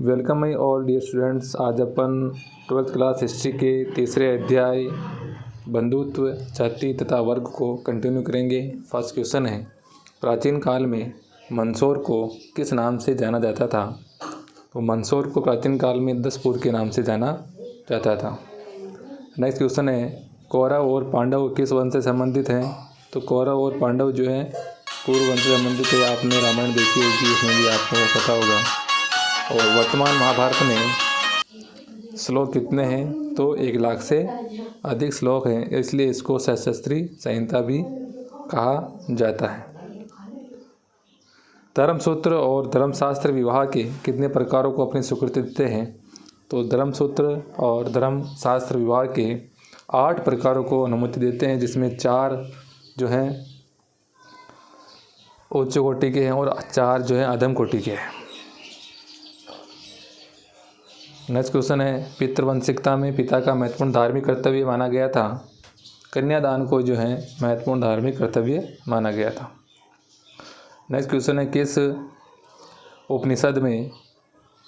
Welcome my all dear students. आज अपन 12th class history के तीसरे अध्याय बंधुत्व, जाति तथा वर्ग को कंटिन्यू करेंगे। फर्स्ट क्वेश्चन है, प्राचीन काल में मंदसौर को किस नाम से जाना जाता था? तो मंदसौर को प्राचीन काल में दसपुर के नाम से जाना जाता था। नेक्स्ट क्वेश्चन है, कौरव और पांडव किस वंश से संबंधित हैं? तो कौरव और पांडव जो है पूर्व वंश से संबंधित है। आपने रामायण देखी होगी, उसमें भी आपको पता होगा। और वर्तमान महाभारत में श्लोक कितने हैं? तो 1,00,000 से अधिक श्लोक हैं, इसलिए इसको सहस्त्री संहिता भी कहा जाता है। धर्मसूत्र और धर्मशास्त्र विवाह के कितने प्रकारों को अपनी स्वीकृति देते हैं? तो धर्मसूत्र और धर्मशास्त्र विवाह के 8 प्रकारों को अनुमति देते हैं, जिसमें 4 जो हैं उच्च कोटि के हैं और 4 जो है अधम कोटि के हैं। नेक्स्ट क्वेश्चन है, पितृवंशिकता में पिता का महत्वपूर्ण धार्मिक कर्तव्य माना गया था। कन्यादान को जो है महत्वपूर्ण धार्मिक कर्तव्य माना गया था। नेक्स्ट क्वेश्चन है, किस उपनिषद में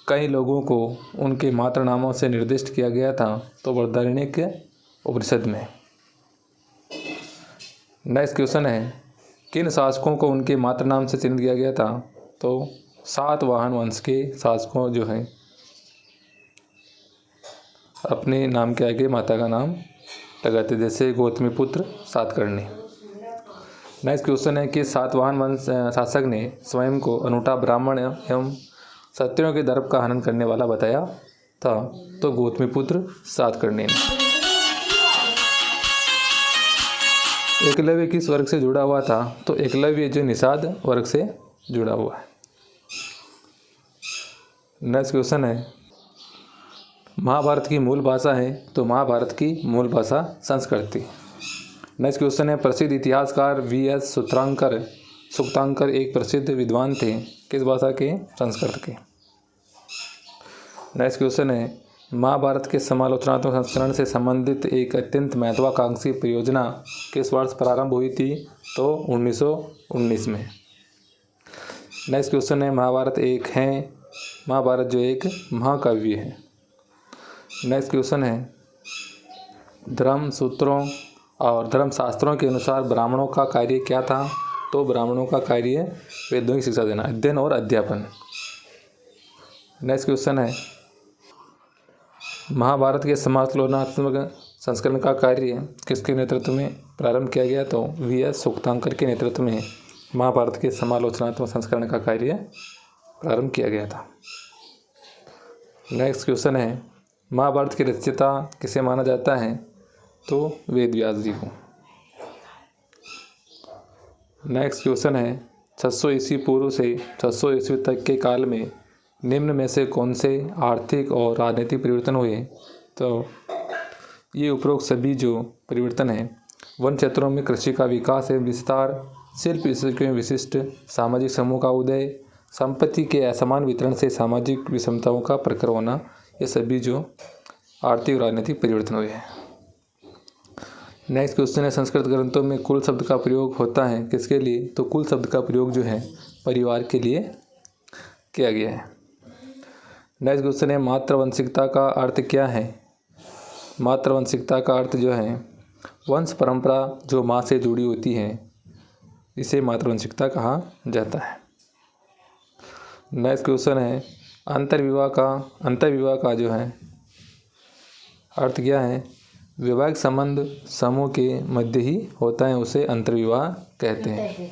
कई लोगों को उनके मातृ नामों से निर्दिष्ट किया गया था? तो बृहदारण्यक उपनिषद में। नेक्स्ट क्वेश्चन है, किन शासकों को उनके मातृ नाम से चिन्हित किया गया था? तो सातवाहन वंश के शासकों जो हैं अपने नाम के आगे माता का नाम लगाते, जैसे गौतमीपुत्र सातकर्णी। नेक्स्ट क्वेश्चन है कि सातवाहन वंश शासक ने स्वयं को अनूठा ब्राह्मण एवं क्षत्रियों के दर्प का हनन करने वाला बताया था? तो गौतमीपुत्र सातकर्णी ने। एकलव्य किस वर्ग से जुड़ा हुआ था? तो एकलव्य जो निषाद वर्ग से जुड़ा हुआ है। नेक्स्ट क्वेश्चन है, महाभारत की मूल भाषा है? तो महाभारत की मूल भाषा संस्कृत थी। नेक्स्ट क्वेश्चन है, प्रसिद्ध इतिहासकार वी.एस. सुक्तांकर एक प्रसिद्ध विद्वान थे, किस भाषा के? संस्कृत के। नेक्स्ट क्वेश्चन है, महाभारत के समालोचनात्मक संस्करण से संबंधित एक अत्यंत महत्वाकांक्षी परियोजना किस वर्ष प्रारंभ हुई थी? तो 1919 में। नेक्स्ट क्वेश्चन है, महाभारत जो एक महाकाव्य है। नेक्स्ट क्वेश्चन है, धर्म सूत्रों और धर्मशास्त्रों के अनुसार ब्राह्मणों का कार्य क्या था? तो ब्राह्मणों का कार्य वेदों की शिक्षा देना, अध्ययन और अध्यापन। नेक्स्ट क्वेश्चन है, महाभारत के समालोचनात्मक संस्करण का कार्य किसके नेतृत्व में प्रारंभ किया गया? तो वी.एस. सुक्तांकर के नेतृत्व में महाभारत के समालोचनात्मक संस्करण का कार्य प्रारंभ किया गया था। नेक्स्ट क्वेश्चन है, महाभारत के रचयिता किसे माना जाता है? तो वेद व्यास जी को। नेक्स्ट क्वेश्चन है, 600 ईस्वी पूर्व से 600 ईस्वी तक के काल में निम्न में से कौन से आर्थिक और राजनीतिक परिवर्तन हुए? तो ये उपरोक्त सभी जो परिवर्तन हैं वन क्षेत्रों में कृषि का विकास एवं विस्तार, शिल्प के विशिष्ट सामाजिक समूह का उदय, संपत्ति के असमान वितरण से सामाजिक विषमताओं का प्रखर होना, ये सभी जो आर्थिक और राजनीतिक परिवर्तन हुए हैं। नेक्स्ट क्वेश्चन है, संस्कृत ग्रंथों में कुल शब्द का प्रयोग होता है किसके लिए? तो कुल शब्द का प्रयोग जो है परिवार के लिए किया गया है। नेक्स्ट क्वेश्चन है, मातृवंशिकता का अर्थ क्या है? मातृवंशिकता का अर्थ जो है वंश परंपरा जो माँ से जुड़ी होती है, इसे मातृवंशिकता कहा जाता है। नेक्स्ट क्वेश्चन है, अंतर्विवाह का जो है अर्थ क्या है? वैवाहिक संबंध समूह के मध्य ही होता है, उसे अंतर्विवाह कहते हैं।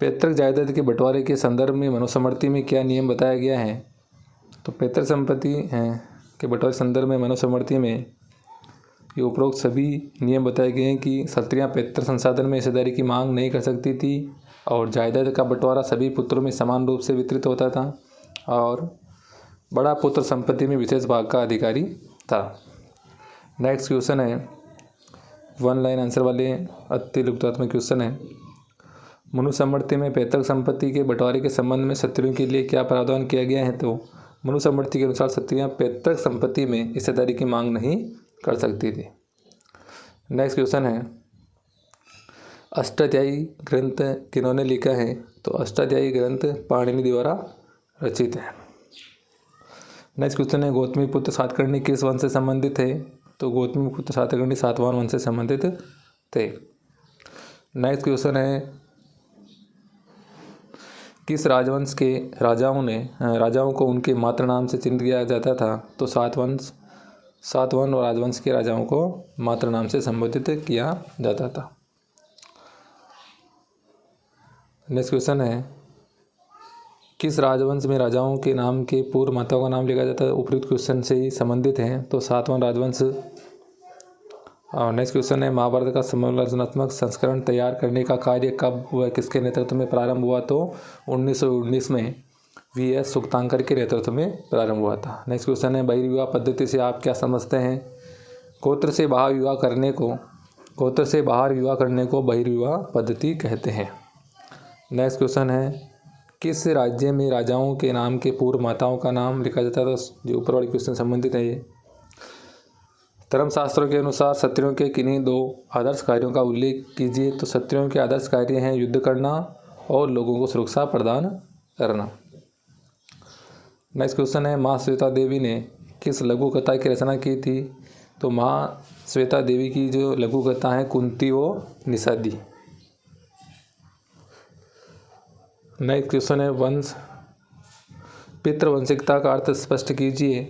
पैतृक जायदाद के बंटवारे के संदर्भ में मनुस्मृति में क्या नियम बताया गया है? तो पैतृक संपत्ति के बंटवारे के संदर्भ में मनुस्मृति में ये उपरोक्त सभी नियम बताए गए हैं कि स्त्रियां पैतृक संसाधन में हिस्सेदारी की मांग नहीं कर सकती थी और जायदाद का बंटवारा सभी पुत्रों में समान रूप से वितरित होता था और बड़ा पुत्र संपत्ति में विशेष भाग का अधिकारी था। नेक्स्ट क्वेश्चन है, 1 लाइन आंसर वाले अति लुप्तात्मक क्वेश्चन है, मनुस्मृति में पैतृक संपत्ति के बंटवारे के संबंध में स्त्रियों के लिए क्या प्रावधान किया गया है? तो मनुस्मृति के अनुसार स्त्रियां पैतृक संपत्ति में हिस्सेदारी की मांग नहीं कर सकती थी। नेक्स्ट क्वेश्चन है, अष्टाध्यायी ग्रंथ किन्होंने लिखा है? तो अष्टाध्यायी ग्रंथ पाणिनि द्वारा रचित है। नेक्स्ट क्वेश्चन है गौतमीपुत्र सातकर्णी किस वंश से संबंधित है? तो गौतमीपुत्र सातकर्णी सातवाहन वंश से संबंधित थे। नेक्स्ट क्वेश्चन है किस राजवंश के राजाओं को उनके मातृ नाम से चिन्हित किया जाता था? तो सातवाहन राजवंश के राजाओं को मातृ नाम से संबोधित किया जाता था। नेक्स्ट क्वेश्चन है किस राजवंश में राजाओं के नाम के पूर्व माताओं का नाम लिखा जाता है? उपयुक्त क्वेश्चन से ही संबंधित है, तो सातवाहन राजवंश। और नेक्स्ट क्वेश्चन है महाभारत का समालोचनात्मक संस्करण तैयार करने का कार्य कब हुआ, किसके नेतृत्व में प्रारंभ हुआ? तो 1919 में V.S. सुक्तांकर के नेतृत्व में प्रारंभ हुआ था। नेक्स्ट क्वेश्चन है बहिर्विवाह पद्धति से आप क्या समझते हैं? गोत्र से बाहर विवाह करने को बहिर्विवाह पद्धति कहते हैं। नेक्स्ट क्वेश्चन है किस राज्य में राजाओं के नाम के पूर्व माताओं का नाम लिखा जाता था? जो ऊपर वाले क्वेश्चन संबंधित है ये। धर्मशास्त्रों के अनुसार क्षत्रियों के किन्हीं 2 आदर्श कार्यों का उल्लेख कीजिए? तो क्षत्रियों के आदर्श कार्य हैं युद्ध करना और लोगों को सुरक्षा प्रदान करना। नेक्स्ट क्वेश्चन है माँ श्वेता देवी ने किस लघु कथा की रचना की थी? तो माँ श्वेता देवी की जो लघु कथा है कुंती व निषादी। नेक्स्ट क्वेश्चन है पितृवंशिकता का अर्थ स्पष्ट कीजिए?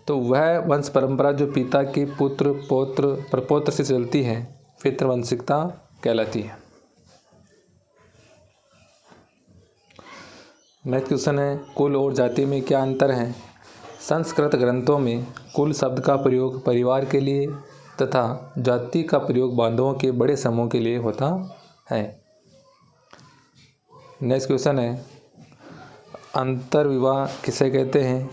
तो वह वंश परंपरा जो पिता के पुत्र पौत्र प्रपौत्र से चलती है पितृवंशिकता कहलाती है। नेक्स्ट क्वेश्चन है कुल और जाति में क्या अंतर है? संस्कृत ग्रंथों में कुल शब्द का प्रयोग परिवार के लिए तथा जाति का प्रयोग बांधवों के बड़े समूह के लिए होता है। नेक्स्ट क्वेश्चन है अंतर्विवाह किसे कहते हैं?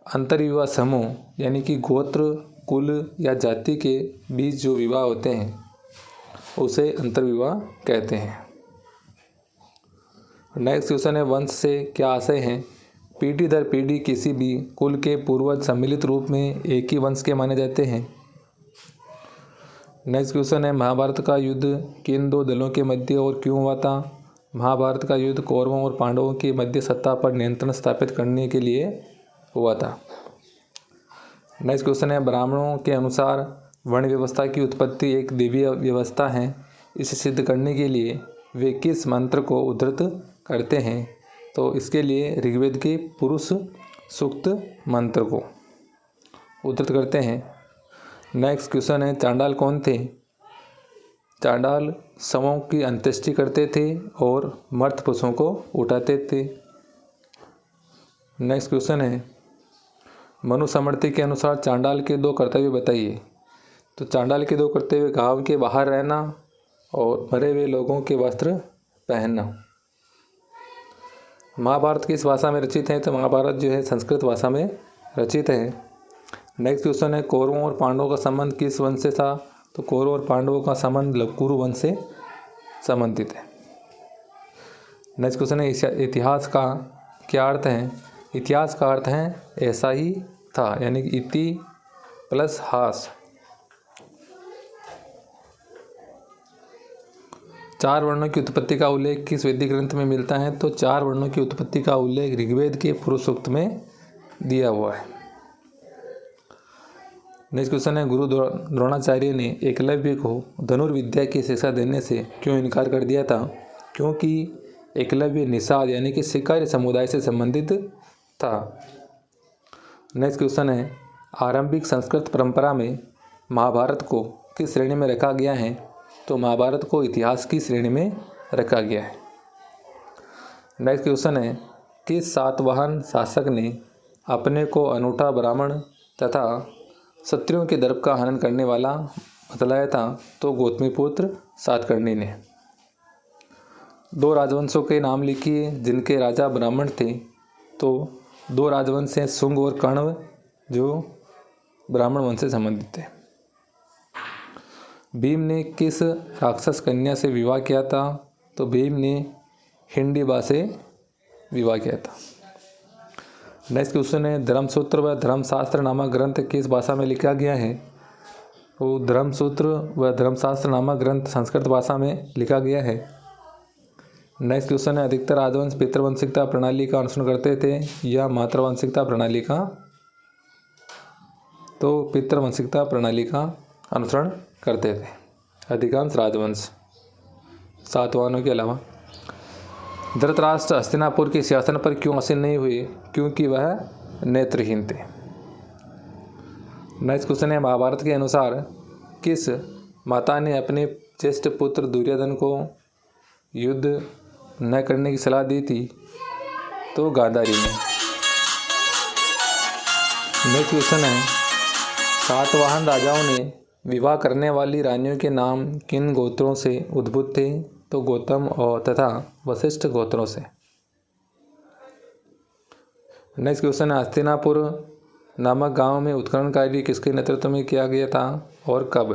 अंतर्विवाह समूह यानी कि गोत्र कुल या जाति के बीच जो विवाह होते हैं उसे अंतर्विवाह कहते हैं। नेक्स्ट क्वेश्चन है वंश से क्या आशय है? पीढ़ी दर पीढ़ी किसी भी कुल के पूर्वज सम्मिलित रूप में एक ही वंश के माने जाते हैं। नेक्स्ट क्वेश्चन है महाभारत का युद्ध किन 2 दलों के मध्य और क्यों हुआ था? महाभारत का युद्ध कौरवों और पांडवों के मध्य सत्ता पर नियंत्रण स्थापित करने के लिए हुआ था। नेक्स्ट क्वेश्चन है ब्राह्मणों के अनुसार वर्ण व्यवस्था की उत्पत्ति एक देवीय व्यवस्था है। इसे सिद्ध करने के लिए वे किस मंत्र को उद्धृत करते हैं? तो इसके लिए ऋग्वेद के पुरुष सूक्त मंत्र को उद्धृत करते हैं। नेक्स्ट क्वेश्चन है चांडाल कौन थे? चांडाल शवों की अंत्येष्टि करते थे और मृत पशुओं को उठाते थे। नेक्स्ट क्वेश्चन है मनुस्मृति के अनुसार चांडाल के 2 कर्तव्य बताइए? तो चांडाल के 2 कर्तव्य गांव के बाहर रहना और मरे हुए लोगों के वस्त्र पहनना। महाभारत किस भाषा में रचित है? तो महाभारत जो है संस्कृत भाषा में रचित है। नेक्स्ट क्वेश्चन है कौरवों और पांडवों का संबंध किस वंश से था? तो कौरवों और पांडवों का संबंध कुरु वंश से संबंधित है। नेक्स्ट क्वेश्चन है इतिहास का क्या अर्थ है? इतिहास का अर्थ है ऐसा ही था, यानी कि इति प्लस हास। 4 वर्णों की उत्पत्ति का उल्लेख किस वैदिक ग्रंथ में मिलता है? तो 4 वर्णों की उत्पत्ति का उल्लेख ऋग्वेद के पुरुष सूक्त में दिया हुआ है। नेक्स्ट क्वेश्चन है गुरु द्रोणाचार्य ने एकलव्य को धनुर्विद्या की शिक्षा देने से क्यों इनकार कर दिया था? क्योंकि एकलव्य निषाद यानी कि शिकारी समुदाय से संबंधित था। नेक्स्ट क्वेश्चन है आरंभिक संस्कृत परंपरा में महाभारत को किस श्रेणी में रखा गया है? तो महाभारत को इतिहास की श्रेणी में रखा गया है। नेक्स्ट क्वेश्चन है किस सातवाहन शासक ने अपने को अनूठा ब्राह्मण तथा क्षत्रियों के दर्प का हनन करने वाला बतलाया था? तो गौतमीपुत्र सातकर्णी ने। 2 राजवंशों के नाम लिखिए जिनके राजा ब्राह्मण थे। तो 2 राजवंश हैं शुंग और कण्व जो ब्राह्मण वंश से संबंधित थे। भीम ने किस राक्षस कन्या से विवाह किया था? तो भीम ने हिंडिबा से विवाह किया था। नेक्स्ट क्वेश्चन है धर्मसूत्र व धर्मशास्त्र नामक ग्रंथ किस भाषा में लिखा गया है? तो धर्मसूत्र व धर्मशास्त्र नामक ग्रंथ संस्कृत भाषा में लिखा गया है। नेक्स्ट क्वेश्चन है, अधिकतर राजवंश पितृवंशिकता प्रणाली का अनुसरण करते थे या मातृवंशिकता प्रणाली का? तो पितृवंशिकता प्रणाली का अनुसरण करते थे अधिकांश राजवंश, सातवाहनों के अलावा। धृतराष्ट्र हस्तिनापुर के शासन पर क्यों आसीन नहीं हुए? क्योंकि वह नेत्रहीन थे। नेक्स्ट क्वेश्चन है, महाभारत के अनुसार किस माता ने अपने ज्येष्ठ पुत्र दुर्योधन को युद्ध न करने की सलाह दी थी? तो गांधारी ने। नेक्स्ट क्वेश्चन है, सातवाहन राजाओं ने विवाह करने वाली रानियों के नाम किन गोत्रों से उद्भूत थे? तो गौतम और तथा वशिष्ठ गोत्रों से। नेक्स्ट क्वेश्चन है, हस्तिनापुर नामक गांव में उत्खनन कार्य किसके नेतृत्व में किया गया था और कब?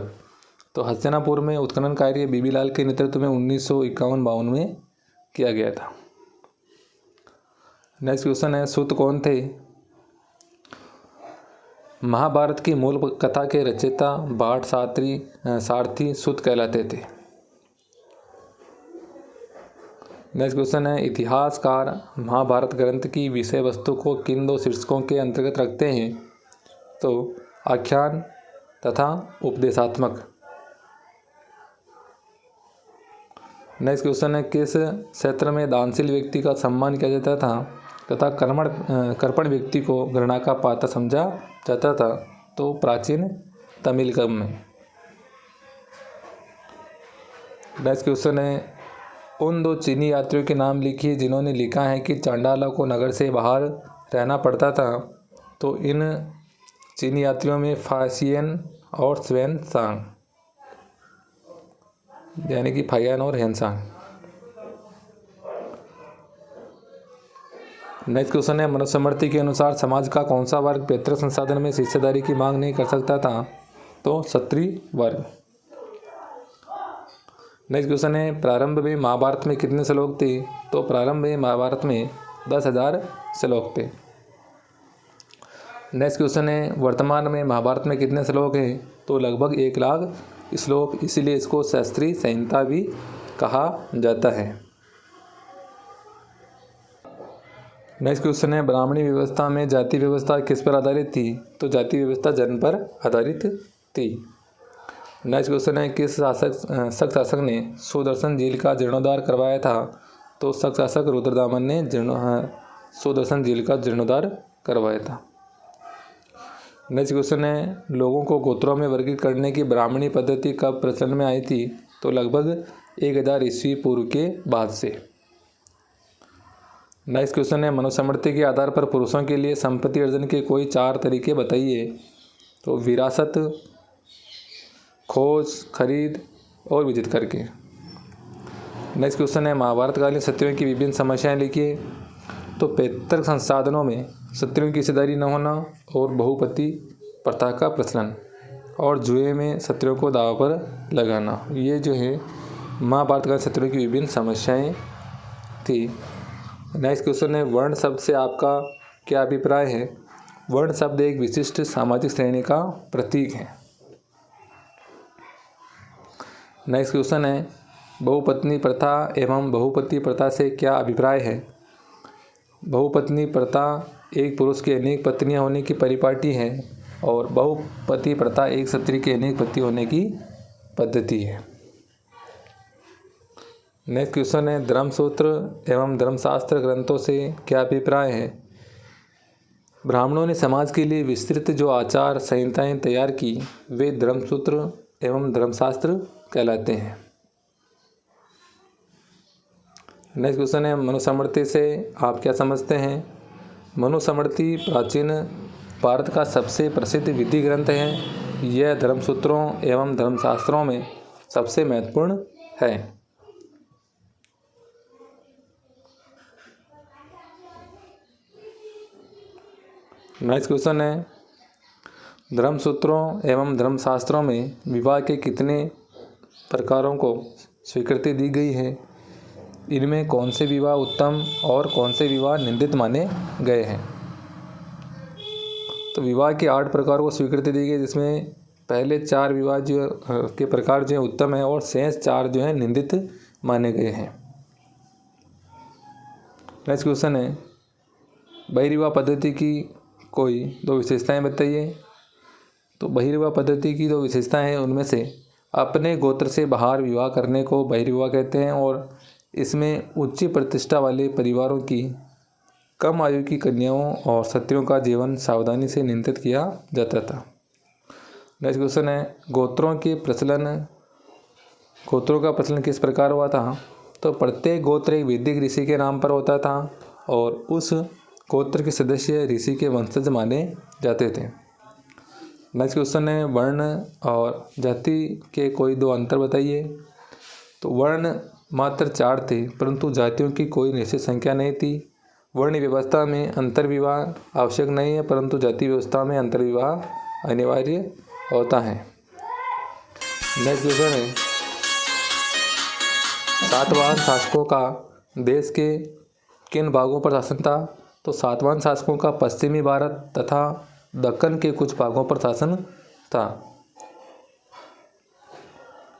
तो हस्तिनापुर में उत्खनन कार्य बीबीलाल के नेतृत्व में 1951-52 में किया गया था। नेक्स्ट क्वेश्चन है, सूत कौन थे? महाभारत की मूल कथा के रचयिता भाट सारथी सूत कहलाते थे। नेक्स्ट क्वेश्चन है, इतिहासकार महाभारत ग्रंथ की विषय वस्तु को किन दो शीर्षकों के अंतर्गत रखते हैं? तो आख्यान तथा उपदेशात्मक। नेक्स्ट क्वेश्चन है, किस क्षेत्र में दानशील व्यक्ति का सम्मान किया जाता था तथा कर्पण व्यक्ति को घृणा का पात्र समझा जाता था? तो प्राचीन तमिलकम में। नेक्स्ट क्वेश्चन है, उन दो चीनी यात्रियों के नाम लिखिए जिन्होंने लिखा है कि चांडाला को नगर से बाहर रहना पड़ता था। तो इन चीनी यात्रियों में फासियन और स्वेन सांग, यानी कि फायान और हेनसांग। नेक्स्ट क्वेश्चन है, मनुस्मृति के अनुसार समाज का कौन सा वर्ग पैतृक संसाधन में हिस्सेदारी की मांग नहीं कर सकता था? तो क्षत्रिय वर्ग। नेक्स्ट क्वेश्चन है, प्रारंभ में महाभारत में कितने श्लोक थे? तो प्रारंभ में महाभारत में 10,000 श्लोक थे। नेक्स्ट क्वेश्चन है, वर्तमान में महाभारत में कितने श्लोक हैं? तो लगभग 1 लाख श्लोक, इसीलिए इसको शास्त्रीय संहिता भी कहा जाता है। नेक्स्ट क्वेश्चन है, ब्राह्मणी व्यवस्था में जाति व्यवस्था किस पर आधारित थी? तो जाति व्यवस्था जन्म पर आधारित थी। नेक्स्ट क्वेश्चन है, किस शक शासक ने सुदर्शन झील का जीर्णोद्धार करवाया था? तो शक शासक रुद्रदामन ने सुदर्शन झील का जीर्णोद्धार करवाया था। नेक्स्ट क्वेश्चन है, लोगों को गोत्रों में वर्गीकृत करने की ब्राह्मणी पद्धति कब प्रचलन में आई थी? तो लगभग 1000 ईस्वी पूर्व के बाद से। नेक्स्ट क्वेश्चन है, मनुस्मृति के आधार पर पुरुषों के लिए संपत्ति अर्जन के कोई 4 तरीके बताइए। तो विरासत, खोज, खरीद और विजित करके। नेक्स्ट क्वेश्चन है, महाभारत कालीन क्षत्रियों की विभिन्न समस्याएं लिखिए। तो पैतृक संसाधनों में क्षत्रियों की हिस्सेदारी न होना और बहुपति प्रथा का प्रचलन और जुए में क्षत्रियों को दांव पर लगाना, ये जो है महाभारत कालीन क्षत्रियों की विभिन्न समस्याएं थी। नेक्स्ट क्वेश्चन है, वर्ण शब्द से आपका क्या अभिप्राय है? वर्ण शब्द एक विशिष्ट सामाजिक श्रेणी का प्रतीक है। नेक्स्ट क्वेश्चन है, बहुपत्नी प्रथा एवं बहुपति प्रथा से क्या अभिप्राय है? बहुपत्नी प्रथा एक पुरुष की अनेक पत्नियां होने की परिपाटी है और बहुपति प्रथा एक स्त्री के अनेक पति होने की पद्धति है। नेक्स्ट क्वेश्चन है, धर्मसूत्र एवं धर्मशास्त्र ग्रंथों से क्या अभिप्राय है? ब्राह्मणों ने समाज के लिए विस्तृत जो आचार संहिताएं तैयार की वे धर्मसूत्र एवं धर्मशास्त्र कहलाते हैं। नेक्स्ट क्वेश्चन है, मनुस्मृति से आप क्या समझते हैं? मनुस्मृति प्राचीन भारत का सबसे प्रसिद्ध विधि ग्रंथ है। यह धर्मसूत्रों एवं धर्मशास्त्रों में सबसे महत्वपूर्ण है। नेक्स्ट क्वेश्चन है, धर्मसूत्रों एवं धर्मशास्त्रों में विवाह के कितने प्रकारों को स्वीकृति दी गई है? इनमें कौन से विवाह उत्तम और कौन से विवाह निंदित माने गए हैं? तो विवाह के 8 प्रकारों को स्वीकृति दी गई, जिसमें पहले 4 विवाह जो के प्रकार जो है उत्तम है और शेष 4 जो है निंदित माने गए हैं। नेक्स्ट क्वेश्चन है बहिर्विवाह पद्धति की कोई दो विशेषताएं बताइए। तो बहिर्विवाह पद्धति की दो विशेषताएं हैं, उनमें से अपने गोत्र से बाहर विवाह करने को बहिर्विवाह कहते हैं और इसमें उच्च प्रतिष्ठा वाले परिवारों की कम आयु की कन्याओं और सत्रियों का जीवन सावधानी से नियंत्रित किया जाता था। नेक्स्ट क्वेश्चन है गोत्रों का प्रचलन किस प्रकार हुआ था। तो प्रत्येक गोत्र एक वैदिक ऋषि के नाम पर होता था और उस गोत्र के सदस्य ऋषि के वंशज माने जाते थे। नेक्स्ट क्वेश्चन है वर्ण और जाति के कोई दो अंतर बताइए। तो वर्ण मात्र 4 थे परंतु जातियों की कोई निश्चित संख्या नहीं थी। वर्ण व्यवस्था में अंतर्विवाह आवश्यक नहीं है परंतु जाति व्यवस्था में अंतर्विवाह अनिवार्य होता है। नेक्स्ट क्वेश्चन है सातवाहन शासकों का देश के किन भागों पर शासन था। तो सातवाहन शासकों का पश्चिमी भारत तथा दक्कन के कुछ भागों पर शासन था।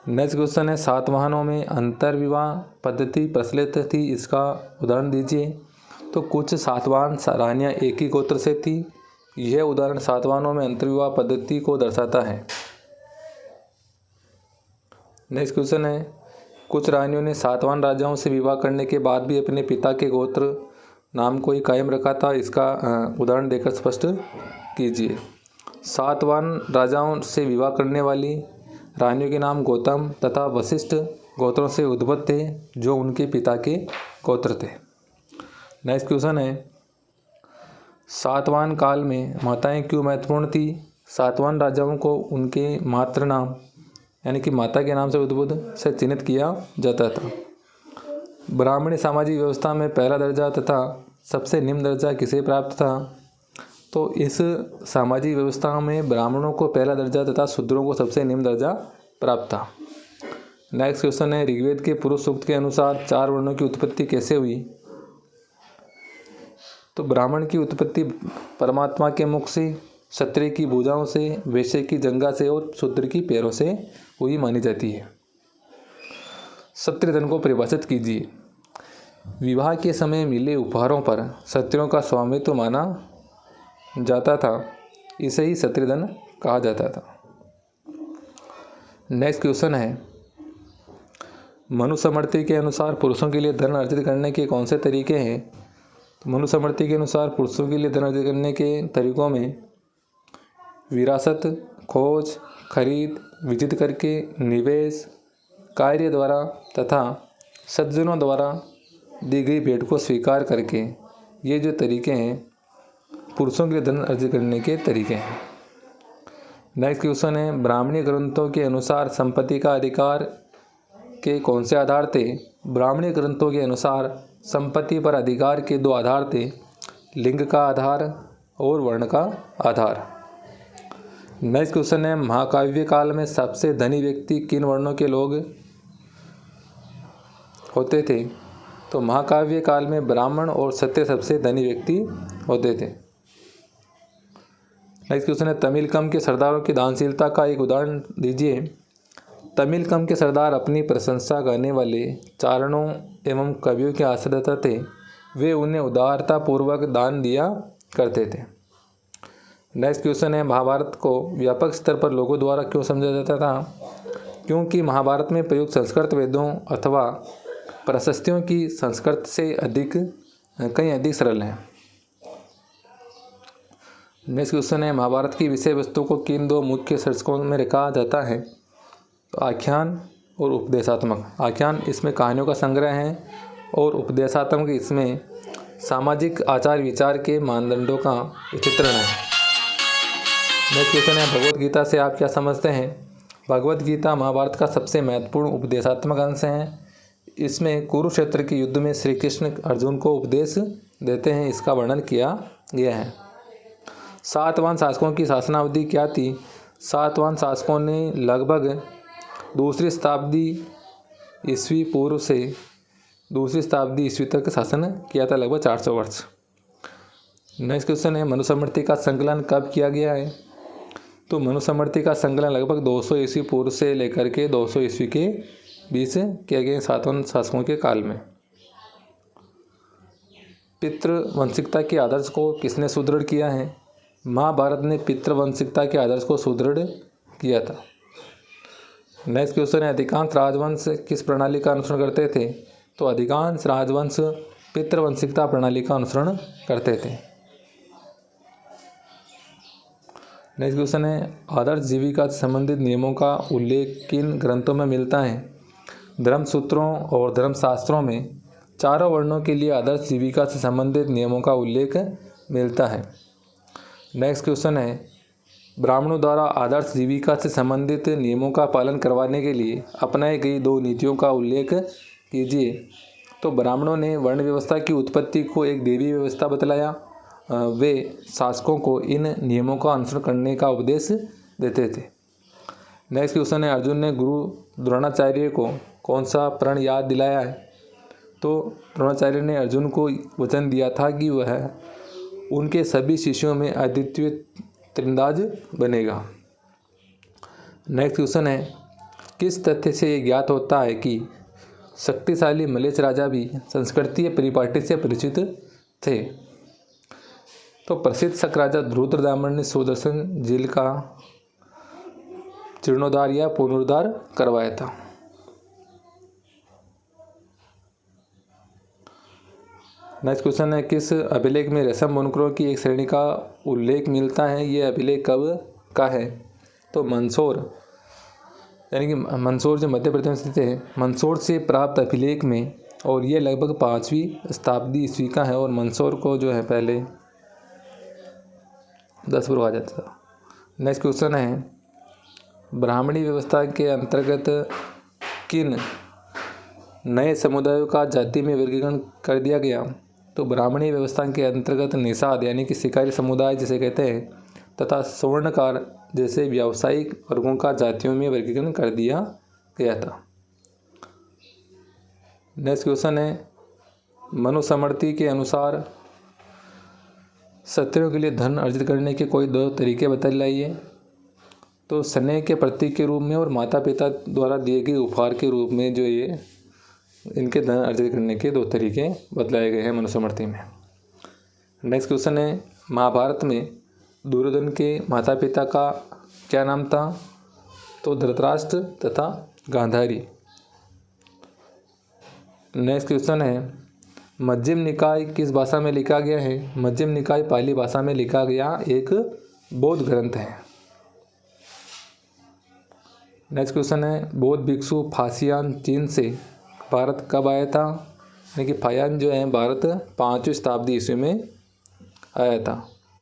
नेक्स्ट क्वेश्चन है सातवाहनों में अंतर्विवाह पद्धति प्रचलित थी, इसका उदाहरण दीजिए। तो कुछ सातवाहन रानियां एक ही गोत्र से थी। यह उदाहरण सातवाहनों में अंतर्विवाह पद्धति को दर्शाता है। नेक्स्ट क्वेश्चन है कुछ रानियों ने सातवाहन राजाओं से विवाह करने के बाद भी अपने पिता के गोत्र नाम को ही कायम रखा था, इसका उदाहरण देकर स्पष्ट कीजिए। सातवाहन राजाओं से विवाह करने वाली रानियों के नाम गौतम तथा वशिष्ठ गोत्रों से उद्भूत थे जो उनके पिता के गोत्र थे। नेक्स्ट क्वेश्चन है सातवाहन काल में माताएं क्यों महत्वपूर्ण थी। सातवाहन राजाओं को उनके मातृ नाम यानी कि माता के नाम से उद्बुद्ध से चिन्हित किया जाता था। ब्राह्मणी सामाजिक व्यवस्था में पहला दर्जा तथा सबसे निम्न दर्जा किसे प्राप्त था। तो इस सामाजिक व्यवस्था में ब्राह्मणों को पहला दर्जा तथा शूद्रों को सबसे निम्न दर्जा प्राप्त था। नेक्स्ट क्वेश्चन है ऋग्वेद के पुरुष सूक्त के अनुसार 4 वर्णों की उत्पत्ति कैसे हुई। तो ब्राह्मण की उत्पत्ति परमात्मा के मुख से, क्षत्रिय की भुजाओं से, वैश्य की जंघा से और शूद्र की पैरों से हुई मानी जाती है। क्षत्रिय धन को परिभाषित कीजिए। विवाह के समय मिले उपहारों पर क्षत्रियों का स्वामित्व माना जाता था, इसे ही क्षत्रिय धन कहा जाता था। नेक्स्ट क्वेश्चन है मनुस्मृति के अनुसार पुरुषों के लिए धन अर्जित करने के कौन से तरीके हैं। तो मनुस्मृति के अनुसार पुरुषों के लिए धन अर्जित करने के तरीकों में विरासत, खोज, खरीद, विजित करके, निवेश, कार्य द्वारा तथा सज्जनों द्वारा दी गई भेंट को स्वीकार करके, ये जो तरीके हैं पुरुषों के लिए धन अर्जित करने के तरीके हैं। नेक्स्ट क्वेश्चन है ब्राह्मणी ग्रंथों के अनुसार संपत्ति का अधिकार के कौन से आधार थे। ब्राह्मणी ग्रंथों के अनुसार संपत्ति पर अधिकार के 2 आधार थे, लिंग का आधार और वर्ण का आधार। नेक्स्ट क्वेश्चन है महाकाव्य काल में सबसे धनी व्यक्ति किन वर्णों के लोग होते थे। तो महाकाव्य काल में ब्राह्मण और क्षत्रिय सबसे धनी व्यक्ति होते थे। नेक्स्ट क्वेश्चन है तमिलकम के सरदारों की दानशीलता का एक उदाहरण दीजिए। तमिलकम के सरदार अपनी प्रशंसा करने वाले चारणों एवं कवियों के आश्रयदाता थे। वे उन्हें उदारता पूर्वक दान दिया करते थे। नेक्स्ट क्वेश्चन है महाभारत को व्यापक स्तर पर लोगों द्वारा क्यों समझा जाता था। क्योंकि महाभारत में प्रयुक्त संस्कृत वेदों अथवा प्रशस्तियों की संस्कृत से कहीं अधिक सरल है। नेक्स्ट क्वेश्चन है महाभारत की विषय वस्तु को किन 2 मुख्य शीर्षकों में रखा जाता है। तो आख्यान और उपदेशात्मक। आख्यान इसमें कहानियों का संग्रह है और उपदेशात्मक इसमें सामाजिक आचार विचार के मानदंडों का चित्रण है। नेक्स्ट क्वेश्चन है भगवत गीता से आप क्या समझते हैं। भगवत गीता महाभारत का सबसे महत्वपूर्ण उपदेशात्मक अंश है। इसमें कुरुक्षेत्र के युद्ध में श्री कृष्ण अर्जुन को उपदेश देते हैं, इसका वर्णन किया गया है। सातवाहन शासकों की शासनावधि क्या थी। सातवाहन शासकों ने लगभग 2वीं शताब्दी ईस्वी पूर्व से 2वीं शताब्दी ईस्वी तक शासन किया था, लगभग 400 वर्ष। नेक्स्ट क्वेश्चन है मनुस्मृति का संकलन कब किया गया है। तो मनुस्मृति का संकलन लगभग 200 ईस्वी पूर्व से लेकर के 200 ईस्वी के बीच किया गया सातवाहन शासकों के काल में। पितृवंशिकता के आदर्श को किसने सुदृढ़ किया है? महाभारत ने पितृवंशिकता के आदर्श को सुदृढ़ किया था। नेक्स्ट क्वेश्चन है, अधिकांश राजवंश किस प्रणाली का अनुसरण करते थे? तो अधिकांश राजवंश पितृवंशिकता प्रणाली का अनुसरण करते थे। नेक्स्ट क्वेश्चन है, आदर्श जीविका से संबंधित नियमों का उल्लेख किन ग्रंथों में मिलता है? धर्मसूत्रों और धर्मशास्त्रों में चारों वर्णों के लिए आदर्श जीविका से संबंधित नियमों का उल्लेख मिलता है। नेक्स्ट क्वेश्चन है, ब्राह्मणों द्वारा आदर्श जीविका से संबंधित नियमों का पालन करवाने के लिए अपनाई गई 2 नीतियों का उल्लेख कीजिए। तो ब्राह्मणों ने वर्ण व्यवस्था की उत्पत्ति को एक देवी व्यवस्था बतलाया। वे शासकों को इन नियमों का अनुसरण करने का उपदेश देते थे। नेक्स्ट क्वेश्चन है, अर्जुन ने गुरु द्रोणाचार्य को कौन सा प्रण याद दिलाया है? तो द्रोणाचार्य ने अर्जुन को वचन दिया था कि वह उनके सभी शिष्यों में अद्वितीय तीरंदाज बनेगा। नेक्स्ट क्वेश्चन है, किस तथ्य से ये ज्ञात होता है कि शक्तिशाली मलेच्छ राजा भी संस्कृतीय परिपाटी से परिचित थे? तो प्रसिद्ध शक राजा रुद्रदामन ने सुदर्शन झील का जीर्णोद्धार या पुनरुद्धार करवाया था। नेक्स्ट क्वेश्चन है, किस अभिलेख में रेशम बुनकरों की एक श्रेणी का उल्लेख मिलता है? ये अभिलेख कब का है? तो मंदसौर, यानी कि मंदसौर जो मध्य प्रदेश में स्थित है, मंदसौर से प्राप्त अभिलेख में, और ये लगभग 5वीं शताब्दी ईस्वी का है। और मंदसौर को जो है पहले 10 पूर्व आ जाता था। नेक्स्ट क्वेश्चन है, ब्राह्मणी व्यवस्था के अंतर्गत किन नए समुदायों का जाति में वर्गीकरण कर दिया गया? तो ब्राह्मणी व्यवस्था के अंतर्गत निषाद यानी कि शिकारी समुदाय जिसे कहते हैं तथा स्वर्णकार जैसे व्यावसायिक वर्गों का जातियों में वर्गीकरण कर दिया गया था। नेक्स्ट क्वेश्चन है, मनुस्मृति के अनुसार क्षत्रियों के लिए धन अर्जित करने के कोई 2 तरीके बतलाइए। तो स्नेह के प्रतीक के रूप में और माता पिता द्वारा दिए गए उपहार के रूप में जो ये इनके धन अर्जित करने के 2 तरीके बतलाए गए हैं मनुस्मृति में। नेक्स्ट क्वेश्चन है, महाभारत में दुर्योधन के माता पिता का क्या नाम था? तो धृतराष्ट्र तथा गांधारी। नेक्स्ट क्वेश्चन है, मध्यम निकाय किस भाषा में लिखा गया है? मध्यम निकाय पाली भाषा में लिखा गया एक बौद्ध ग्रंथ है। नेक्स्ट क्वेश्चन है, बौद्ध भिक्षु फासियान चीन से भारत कब आया था? यानी कि फायान जो है भारत 5वीं शताब्दी ईस्वी में आया था।